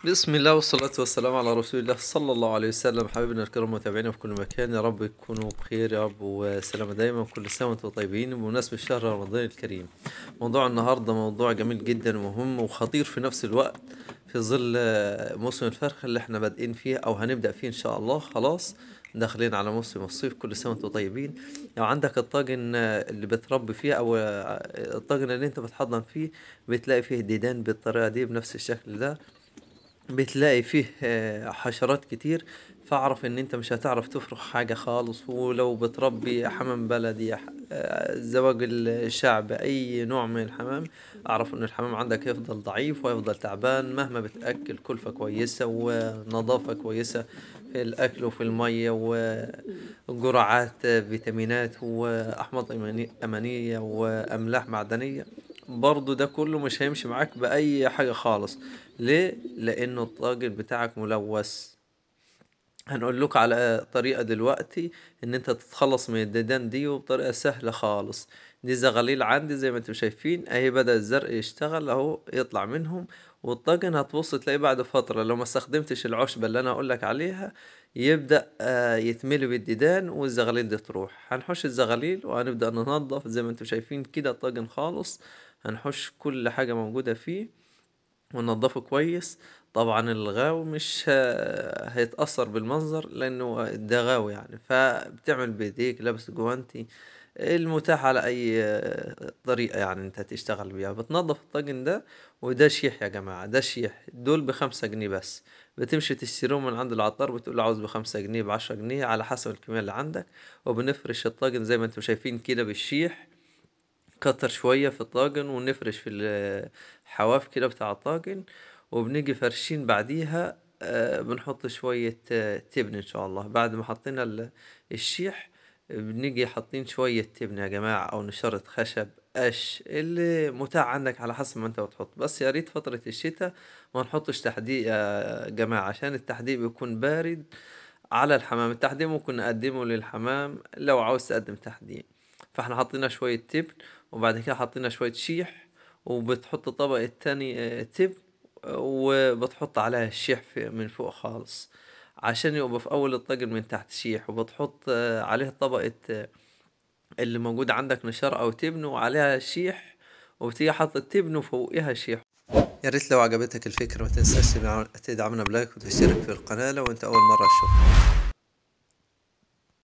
بسم الله والصلاة والسلام على رسول الله صلى الله عليه وسلم. حبيبنا الكرام متابعينا في كل مكان، يا رب تكونوا بخير يا رب وسلامة دايما، كل سنة وانتم طيبين بمناسبة شهر رمضان الكريم. موضوع النهاردة موضوع جميل جدا ومهم وخطير في نفس الوقت، في ظل موسم الفرخ اللي احنا بادئين فيه او هنبدأ فيه ان شاء الله. خلاص داخلين على موسم الصيف، كل سنة وانتم طيبين. لو عندك الطاجن اللي بتربي فيه او الطاجن اللي انت بتحضن فيه، بتلاقي فيه ديدان بالطريقة دي بنفس الشكل ده، بتلاقي فيه حشرات كتير. فاعرف ان انت مش هتعرف تفرخ حاجة خالص. ولو بتربي حمام بلدي زواج الشعب اي نوع من الحمام، اعرف ان الحمام عندك هيفضل ضعيف وهيفضل تعبان مهما بتأكل كلفة كويسة ونظافة كويسة في الاكل وفي المية وجرعات فيتامينات واحماض امينية واملاح معدنية. برضو ده كله مش هيمشي معاك بأي حاجة خالص. ليه؟ لأنه الطاجن بتاعك ملوث. هنقول لك على طريقة دلوقتي ان انت تتخلص من الديدان دي، وبطريقة سهلة خالص. دي زغاليل عندي زي ما انتم شايفين اهي، بدأ الزرق يشتغل اهو يطلع منهم. والطاجن هتبص تلاقيه بعد فترة لو ما استخدمتش العشبة اللي انا اقول لك عليها، يبدأ يتملي بالديدان والزغاليل دي تروح. هنحش الزغاليل وهنبدأ ننظف زي ما انتم شايفين كده الطاجن خالص. هنحش كل حاجة موجودة فيه وننضفه كويس. طبعا الغاوي مش هيتأثر بالمنظر لأنه ده غاوي يعني، فبتعمل بإيديك لابس جوانتي المتاح على أي طريقة يعني أنت تشتغل بيها. بتنظف الطاجن ده. وده شيح يا جماعة، ده شيح دول ب5 جنيه بس. بتمشي تشتريهم من عند العطار، بتقول له عاوز ب5 جنيه ب10 جنيه على حسب الكمية اللي عندك. وبنفرش الطاجن زي ما انتم شايفين كده بالشيح، كتر شوية في الطاجن ونفرش في الحواف كده بتاع الطاجن. وبنيجي فرشين بعديها بنحط شوية تبن ان شاء الله. بعد ما حطينا الشيح، بنيجي حاطين شوية تبن يا جماعة او نشارة خشب قش اللي متاح عندك على حسب ما انت بتحط. بس يا ريت فترة الشتاء ما نحطش تحديق يا جماعة، عشان التحديق بيكون بارد على الحمام. التحديق ممكن نقدمه للحمام لو عاوز تقدم تحديق. فاحنا حطينا شوية تبن، وبعد كده حطينا شوية شيح. وبتحط طبق التاني تبن، وبتحط عليها الشيح من فوق خالص عشان يبقى في اول الطاجن من تحت شيح. وبتحط عليه طبقة اللي موجود عندك نشار او تبن وعليها شيح. وبتيجي حاطط التبن وفوقها شيح. يا ريت لو عجبتك الفكرة ما تنساش تدعمنا بلايك وتشترك في القناة لو انت اول مرة تشوفها.